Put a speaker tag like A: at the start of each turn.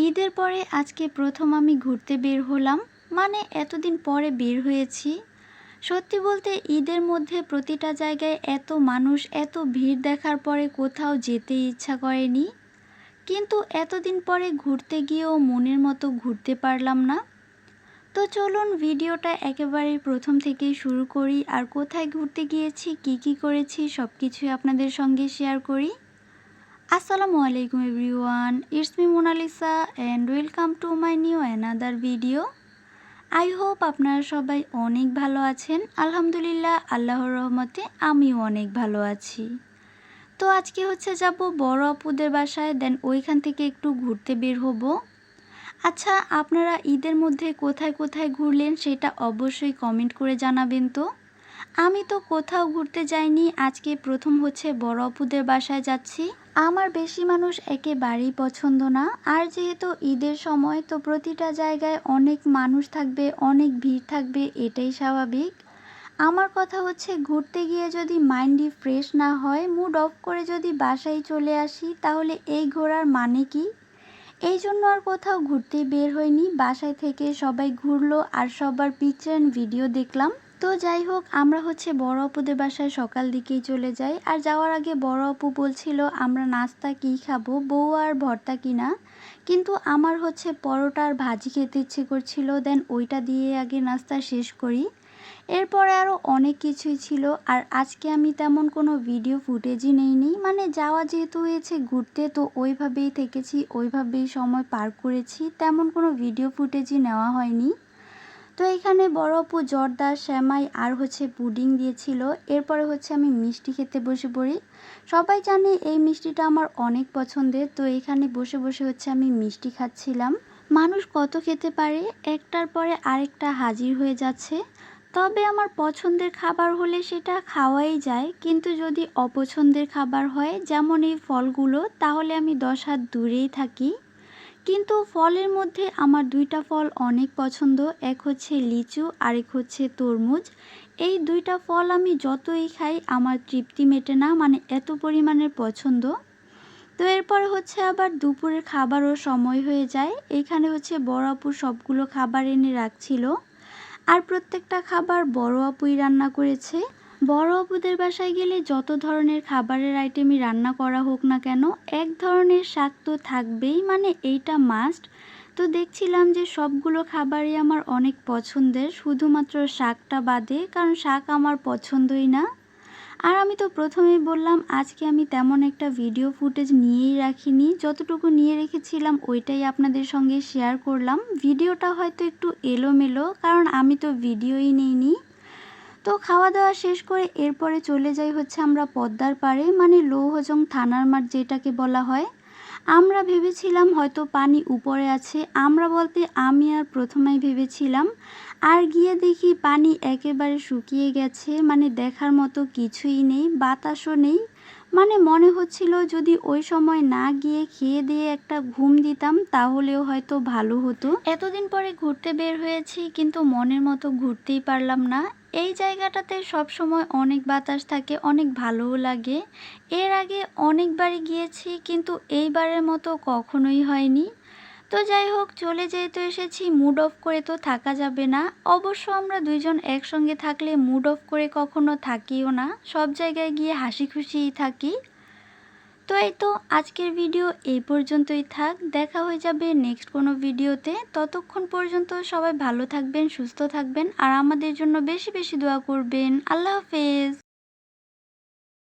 A: ঈদের পরে আজকে প্রথম আমি ঘুরতে বের হলাম। মানে এতদিন পরে বের হয়েছি। সত্যি বলতে ঈদের মধ্যে প্রতিটা জায়গায় এত মানুষ, এত ভিড় দেখার পরে কোথাও যেতে ইচ্ছা করেনি। কিন্তু এতদিন পরে ঘুরতে গিয়েও মনের মতো ঘুরতে পারলাম না। তো চলুন ভিডিওটা একেবারে প্রথম থেকেই শুরু করি, আর কোথায় ঘুরতে গিয়েছি, কি করেছি সব কিছুই আপনাদের সঙ্গে শেয়ার করি। আসসালামু আলাইকুম everyone, it's me Monalisa and welcome to my new another video. I hope আপনারা সবাই অনেক ভালো আছেন। আলহামদুলিল্লাহ, আল্লাহর রহমতে আমিও অনেক ভালো আছি। তো আজকে যাব বড় আপুদের বাসায়, দেন ওইখান থেকে একটু ঘুরতে বের হব। আচ্ছা, আপনারা ঈদের মধ্যে কোথায় কোথায় ঘুরলেন সেটা অবশ্যই কমেন্ট করে জানাবেন। তো আমি তো কোথাও ঘুরতে যাইনি, আজকে প্রথম বড় আপুদের বাসায় যাচ্ছি। আমার বেশি মানুষ একেবারেই পছন্দ না, আর যেহেতু ঈদের সময় তো প্রতিটা জায়গায় অনেক মানুষ থাকবে, অনেক ভিড় থাকবে, এটাই স্বাভাবিক। আমার কথা ঘুরতে গিয়ে যদি মাইন্ডই ফ্রেশ না হয়, মুড অফ করে যদি বাসায় চলে আসি, তাহলে এই ঘোরার মানে কি? এই জন্য আর কোথাও ঘুরতে বের হয়নি, বাসায় থেকে সবাই ঘুরলো আর সবার পিকচার অ্যান্ড ভিডিও দেখলাম। তো যাই হোক, আমরা বড় আপুদের বাসায় সকাল দিকেই চলে যাই। আর যাওয়ার আগে বড় আপু বলছিল আমরা নাস্তা কী খাবো, বউ আর ভর্তা কিনা। কিন্তু আমার পরোটা আর ভাজি খেতে ইচ্ছে করছিল, দেন ওইটা দিয়ে আগে নাস্তা শেষ করি। এরপরে আরও অনেক কিছুই ছিল, আর আজকে আমি তেমন কোনো ভিডিও ফুটেজই নেইনি। মানে যাওয়া যেহেতু হয়েছে ঘুরতে, তো ওইভাবেই থেকেছি, ওইভাবেই সময় পার করেছি, তেমন কোনো ভিডিও ফুটেজই নেওয়া হয়নি। তো এখানে বড় আপু জর্দা, সেমাই আর পুডিং দিয়েছিল। এরপরে আমি মিষ্টি খেতে বসে পড়ি। সবাই জানে এই মিষ্টিটা আমার অনেক পছন্দের, তো এখানে বসে বসে আমি মিষ্টি খাচ্ছিলাম। মানুষ কত খেতে পারে, একটার পরে আরেকটা হাজির হয়ে যাচ্ছে। তবে আমার পছন্দের খাবার হলে সেটা খাওয়াই যায়, কিন্তু যদি অপছন্দের খাবার হয় যেমন এই ফলগুলো, তাহলে আমি 10 হাত দূরেই থাকি। কিন্তু ফলের মধ্যে আমার দুইটা ফল অনেক পছন্দ, এক লিচু আর এক তরমুজ। এই দুইটা ফল আমি যতই খাই আমার তৃপ্তি মেটে না, মানে এত পরিমাণের পছন্দ। তো এরপরে আবার দুপুরের খাবারও সময় হয়ে যায়। এইখানে বড় আপু সবগুলো খাবার এনে রাখছিল, আর প্রত্যেকটা খাবার বড় আপুই রান্না করেছে। বড় আপুদের বাসায় গেলে যত ধরনের খাবারের আইটেমই রান্না করা হোক না কেন, এক ধরনের শাক তো থাকবেই, মানে এইটা মাস্ট। তো দেখছিলাম যে সবগুলো খাবারই আমার অনেক পছন্দের, শুধুমাত্র শাকটা বাদে, কারণ শাক আমার পছন্দই না। আর আমি তো প্রথমেই বললাম আজকে আমি তেমন একটা ভিডিও ফুটেজ নিয়েই রাখিনি, যতটুকু নিয়ে রেখেছিলাম ওইটাই আপনাদের সঙ্গে শেয়ার করলাম। ভিডিওটা হয়তো একটু এলোমেলো, কারণ আমি তো ভিডিওই নেইনি। তো খাওয়া দাওয়া শেষ করে এরপরে চলে যাই আমরা পদ্মার পাড়ে, মানে লৌহজং থানার মাঠ যেটাকে বলা হয়। আমরা ভেবেছিলাম হয়তো পানি উপরে আছে, আমরা বলতে আমি আর প্রথমেই ভেবেছিলাম। আর গিয়ে দেখি পানি একেবারে শুকিয়ে গেছে, মানে দেখার মতো কিছুই নেই, বাতাসও নেই। মানে মনে হচ্ছিল যদি ওই সময় না গিয়ে খেয়ে দিয়ে একটা ঘুম দিতাম তাহলেও হয়তো ভালো হতো। এতদিন পরে ঘুরতে বের হয়েছি, কিন্তু মনের মতো ঘুরতেই পারলাম না। এই জায়গাটাতে সব সময় অনেক বাতাস থাকে, অনেক ভালোও লাগে। এর আগে অনেকবারই গিয়েছি, কিন্তু এইবারের মতো কখনোই হয়নি। তো যাই হোক, চলে যেতে এসেছি, মুড অফ করে তো থাকা যাবে না। অবশ্য আমরা দুইজন একসঙ্গে থাকলে মুড অফ করে কখনো থাকিও না, সব জায়গায় গিয়ে হাসি খুশিই থাকি। তো এই তো আজকের ভিডিও এই পর্যন্তই থাক, দেখা হয়ে যাবে নেক্সট কোনো ভিডিওতে। ততক্ষণ পর্যন্ত সবাই ভালো থাকবেন, সুস্থ থাকবেন, আর আমাদের জন্য বেশি বেশি দোয়া করবেন। আল্লাহ হাফেজ।